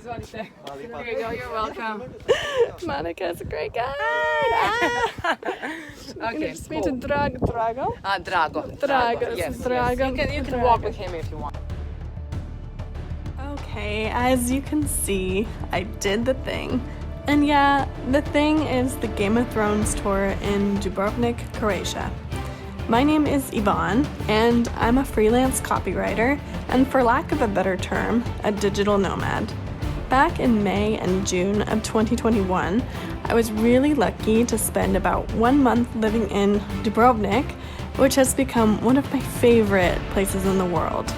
Izvolite. Here you go, you're welcome. Monica's a great guide. Okay, Just meet Drago. Drago. Drago. Yes, Drago. yes. You can walk with him if you want. Okay, as you can see, I did the thing. And yeah, the thing is the Game of Thrones tour in Dubrovnik, Croatia. My name is Yvonne, and I'm a freelance copywriter, and for lack of a better term, a digital nomad. Back in May and June of 2021, I was really lucky to spend about 1 month living in Dubrovnik, which has become one of my favorite places in the world.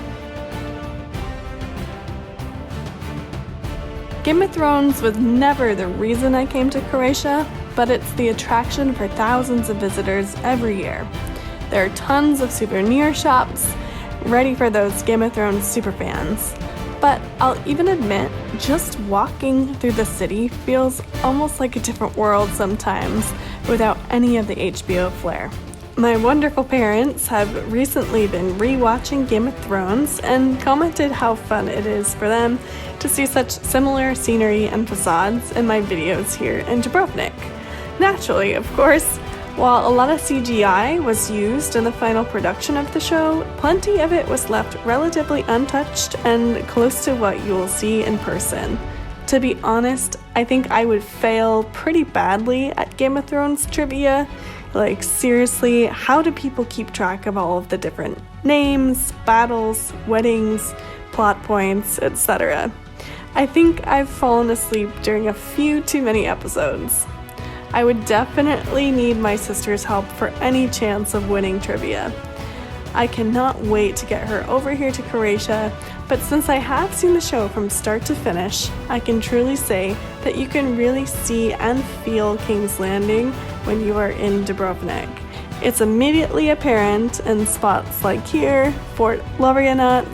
Game of Thrones was never the reason I came to Croatia, but it's the attraction for thousands of visitors every year. There are tons of souvenir shops ready for those Game of Thrones superfans. But I'll even admit, just walking through the city feels almost like a different world sometimes without any of the HBO flair. My wonderful parents have recently been rewatching Game of Thrones and commented how fun it is for them to see such similar scenery and facades in my videos here in Dubrovnik. Naturally, of course, while a lot of CGI was used in the final production of the show, plenty of it was left relatively untouched and close to what you will see in person. To be honest, I think I would fail pretty badly at Game of Thrones trivia. Like, seriously, how do people keep track of all of the different names, battles, weddings, plot points, etc.? I think I've fallen asleep during a few too many episodes. I would definitely need my sister's help for any chance of winning trivia. I cannot wait to get her over here to Croatia, but since I have seen the show from start to finish, I can truly say that you can really see and feel King's Landing when you are in Dubrovnik. It's immediately apparent in spots like here, Fort Lovrijenac,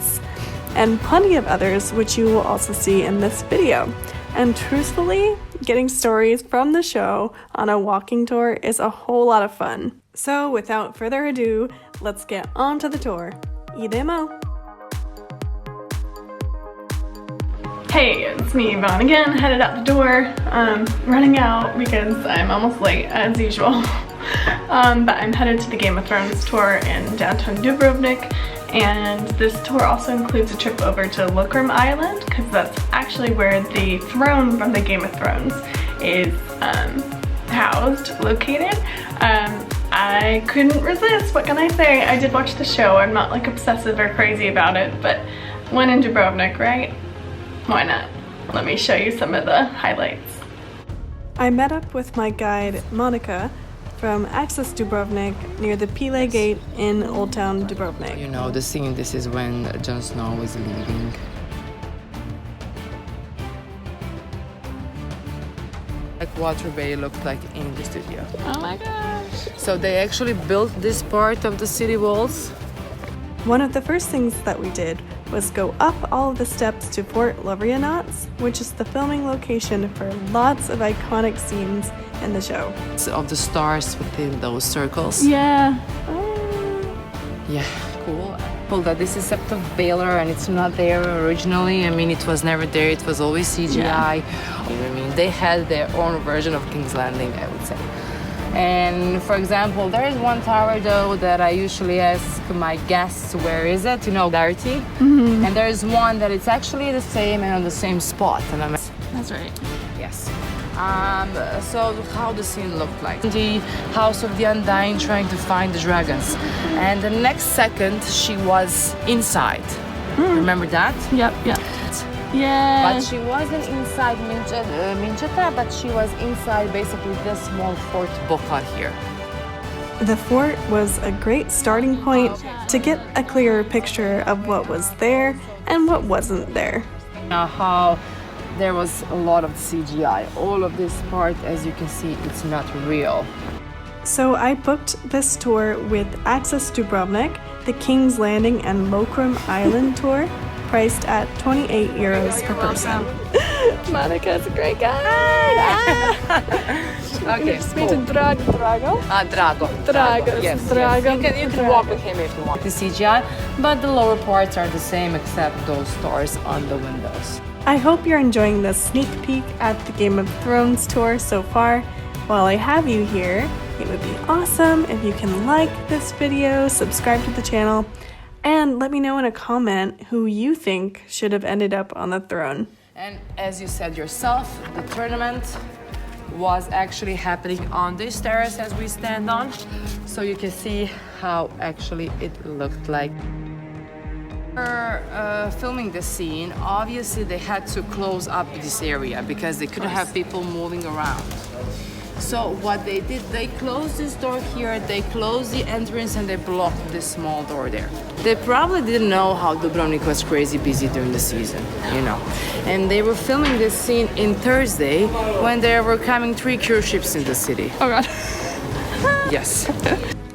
and plenty of others which you will also see in this video. And truthfully, getting stories from the show on a walking tour is a whole lot of fun. So without further ado, let's get on to the tour. Idemo! Hey, it's me, Yvonne again, headed out the door. Running out because I'm almost late as usual. But I'm headed to the Game of Thrones tour in downtown Dubrovnik. And this tour also includes a trip over to Lokrum Island, because that's actually where the throne from the Game of Thrones is located. I couldn't resist, what can I say? I did watch the show. I'm not like obsessive or crazy about it, but when in Dubrovnik, right? Why not? Let me show you some of the highlights. I met up with my guide, Monica, from Access Dubrovnik near the Pile Gate in Old Town Dubrovnik. You know the scene, this is when Jon Snow is leaving. Like Water Bay looked like in the studio. Oh my gosh! So they actually built this part of the city walls. One of the first things that we did was go up all of the steps to Fort Lovrijenac, which is the filming location for lots of iconic scenes in the show. Of the stars within those circles. Yeah. Yeah, cool. Well, that this is Sept of Baelor and it's not there originally. I mean, it was never there. It was always CGI. Yeah. I mean, they had their own version of King's Landing, I would say. And for example, there is one tower though that I usually ask my guests, where is it? You know, clarity. Mm-hmm. And there is one that it's actually the same and on the same spot. And I'm That's right. Yes. So how the scene looked like. The house of the Undying trying to find the dragons. And the next second she was inside. Remember that? Yep. Yeah. But she wasn't inside Mincheta, but she was inside basically this small fort Bokar here. The fort was a great starting point to get a clearer picture of what was there and what wasn't there. How there was a lot of CGI. All of this part, as you can see, it's not real. So I booked this tour with Access Dubrovnik, the King's Landing and Lokrum Island tour, priced at 28 euros per person. Monica's a great guide! Okay, Meet Drago. Drago. Yes. You can walk with him if you want. The CGI, but the lower parts are the same except those stars on the windows. I hope you're enjoying this sneak peek at the Game of Thrones tour so far. While I have you here, it would be awesome if you can like this video, subscribe to the channel, and let me know in a comment who you think should have ended up on the throne. And as you said yourself, the tournament was actually happening on this terrace as we stand on, so you can see how actually it looked like. Filming the scene, obviously they had to close up this area because they couldn't have people moving around. So what they did, they closed this door here, they closed the entrance, and they blocked this small door there. They probably didn't know how Dubrovnik was crazy busy during the season, you know. And they were filming this scene in Thursday when there were coming 3 cruise ships in the city. Oh god. Yes.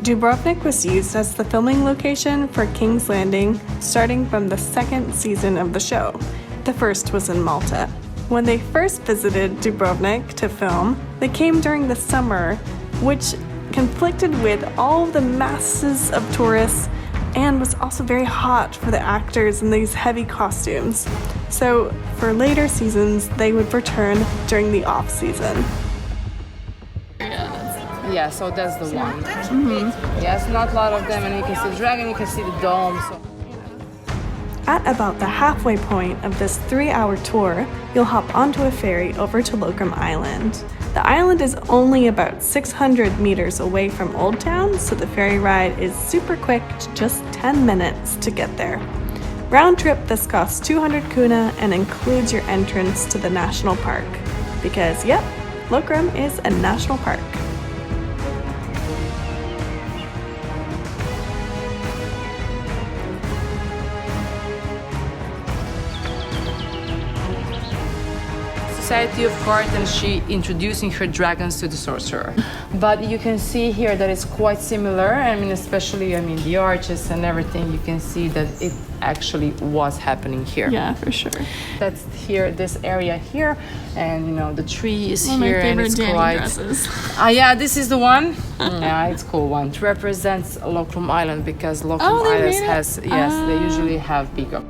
Dubrovnik was used as the filming location for King's Landing starting from the 2nd season of the show. The first was in Malta. When they first visited Dubrovnik to film, they came during the summer, which conflicted with all the masses of tourists and was also very hot for the actors in these heavy costumes. So for later seasons, they would return during the off-season. Yeah, so that's the one. Yes, not a lot of them, and you can see the dragon, you can see the dome. So. At about the halfway point of this 3-hour tour, you'll hop onto a ferry over to Lokrum Island. The island is only about 600 meters away from Old Town, so the ferry ride is super quick, just 10 minutes to get there. Round trip, this costs 200 kuna and includes your entrance to the national park. Because, yep, Lokrum is a national park. Society of Cards, and she introducing her dragons to the sorcerer. But you can see here that it's quite similar. I mean, especially, the arches and everything, you can see that it actually was happening here. Yeah, for sure. That's here, this area here, and the tree is one here, of my and it's favorite Dany quite. dresses. Yeah, this is the one. Yeah, it's a cool one. It represents Lokrum Island because Lokrum Island has, yes, they usually have peacock.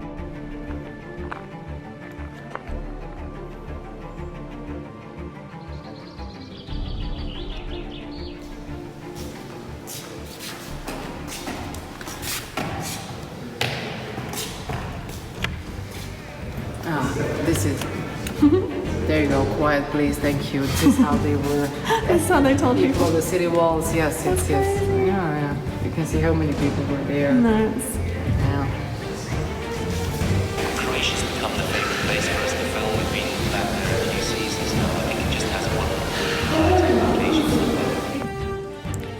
This is, there you go, quiet please, thank you. This is how they were. That's how they told people. The city walls, yes. Yeah. You can see how many people were there. Nice. Yeah. Croatia's become the favorite place for us to film. We've been back there a few seasons now. I think it just has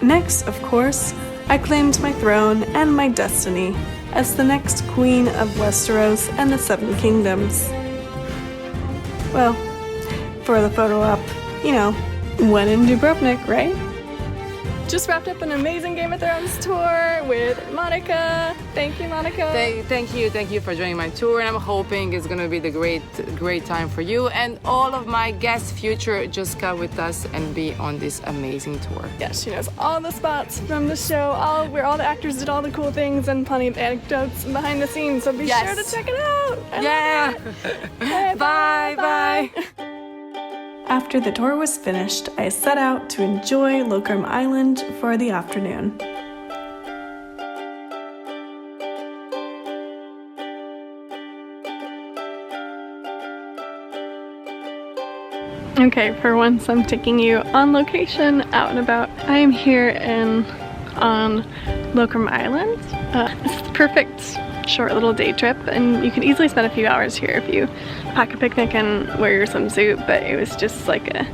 one. Next, of course, I claimed my throne and my destiny as the next queen of Westeros and the 7 Kingdoms. Well, for the photo op, when in Dubrovnik, right? Just wrapped up an amazing Game of Thrones tour with Monica. Thank you, Monica. Thank you for joining my tour, and I'm hoping it's gonna be the great time for you and all of my guests future. Just come with us and be on this amazing tour. Yeah, she knows all the spots from the show, where all the actors did all the cool things, and plenty of anecdotes behind the scenes. So be sure to check it out. Yeah. Okay, Bye. After the tour was finished, I set out to enjoy Lokrum Island for the afternoon. Okay, for once I'm taking you on location, out and about. I am here on Lokrum Island. This is the perfect short little day trip, and you can easily spend a few hours here if you pack a picnic and wear your swimsuit, but it was just like a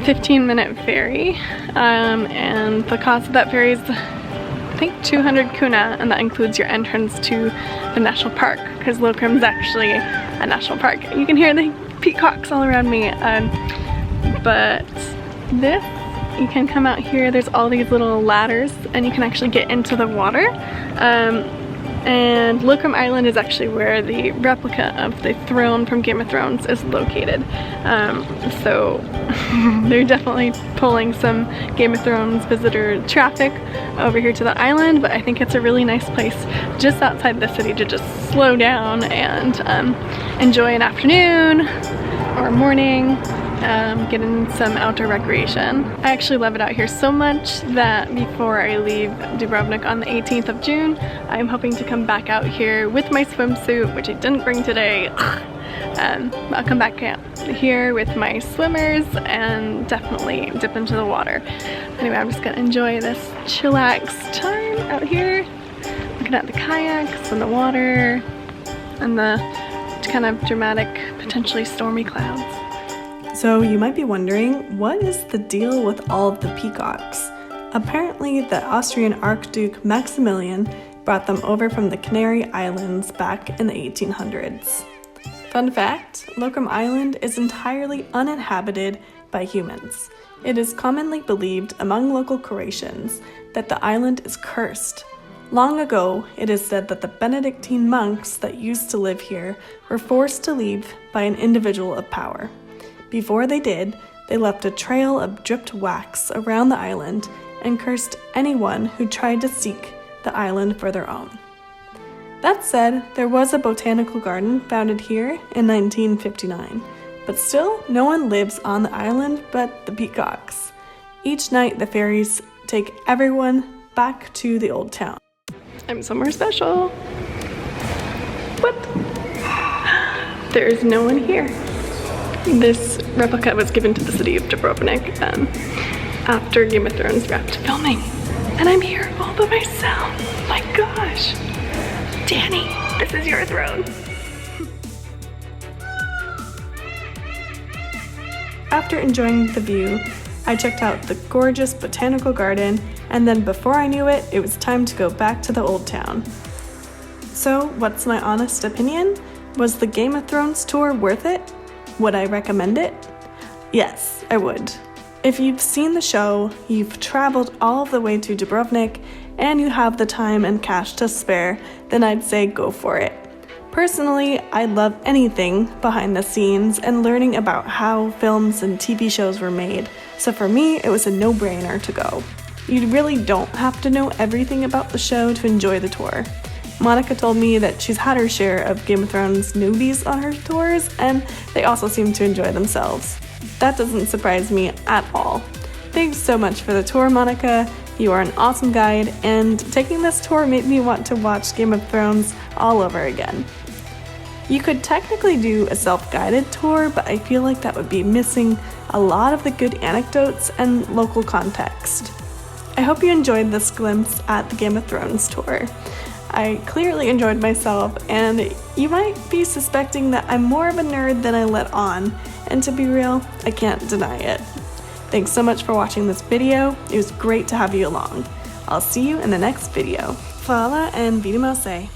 15-minute ferry, and the cost of that ferry is I think 200 kuna, and that includes your entrance to the national park, because Lokrum is actually a national park. You can hear the peacocks all around me, but this, you can come out here, there's all these little ladders and you can actually get into the water. And Lokrum Island is actually where the replica of the throne from Game of Thrones is located. So they're definitely pulling some Game of Thrones visitor traffic over here to the island, but I think it's a really nice place just outside the city to just slow down and enjoy an afternoon or morning. Get in some outdoor recreation. I actually love it out here so much that before I leave Dubrovnik on the 18th of June, I'm hoping to come back out here with my swimsuit, which I didn't bring today. I'll come back out here with my swimmers and definitely dip into the water. Anyway, I'm just gonna enjoy this chillax time out here, looking at the kayaks and the water and the kind of dramatic, potentially stormy clouds. So you might be wondering, what is the deal with all of the peacocks? Apparently, the Austrian Archduke Maximilian brought them over from the Canary Islands back in the 1800s. Fun fact, Lokrum Island is entirely uninhabited by humans. It is commonly believed among local Croatians that the island is cursed. Long ago, it is said that the Benedictine monks that used to live here were forced to leave by an individual of power. Before they did, they left a trail of dripped wax around the island and cursed anyone who tried to seek the island for their own. That said, there was a botanical garden founded here in 1959, but still no one lives on the island but the peacocks. Each night the fairies take everyone back to the old town. I'm somewhere special. What? There is no one here. This replica was given to the city of Dubrovnik after Game of Thrones wrapped filming. And I'm here all by myself. My gosh. Dany, this is your throne. After enjoying the view, I checked out the gorgeous botanical garden, and then before I knew it, it was time to go back to the old town. So, what's my honest opinion? Was the Game of Thrones tour worth it? Would I recommend it? Yes, I would. If you've seen the show, you've traveled all the way to Dubrovnik, and you have the time and cash to spare, then I'd say go for it. Personally, I love anything behind the scenes and learning about how films and TV shows were made, so for me, it was a no-brainer to go. You really don't have to know everything about the show to enjoy the tour. Monica told me that she's had her share of Game of Thrones newbies on her tours, and they also seem to enjoy themselves. That doesn't surprise me at all. Thanks so much for the tour, Monica. You are an awesome guide, and taking this tour made me want to watch Game of Thrones all over again. You could technically do a self-guided tour, but I feel like that would be missing a lot of the good anecdotes and local context. I hope you enjoyed this glimpse at the Game of Thrones tour. I clearly enjoyed myself, and you might be suspecting that I'm more of a nerd than I let on, and to be real, I can't deny it. Thanks so much for watching this video. It was great to have you along. I'll see you in the next video. Fala and vidimo se.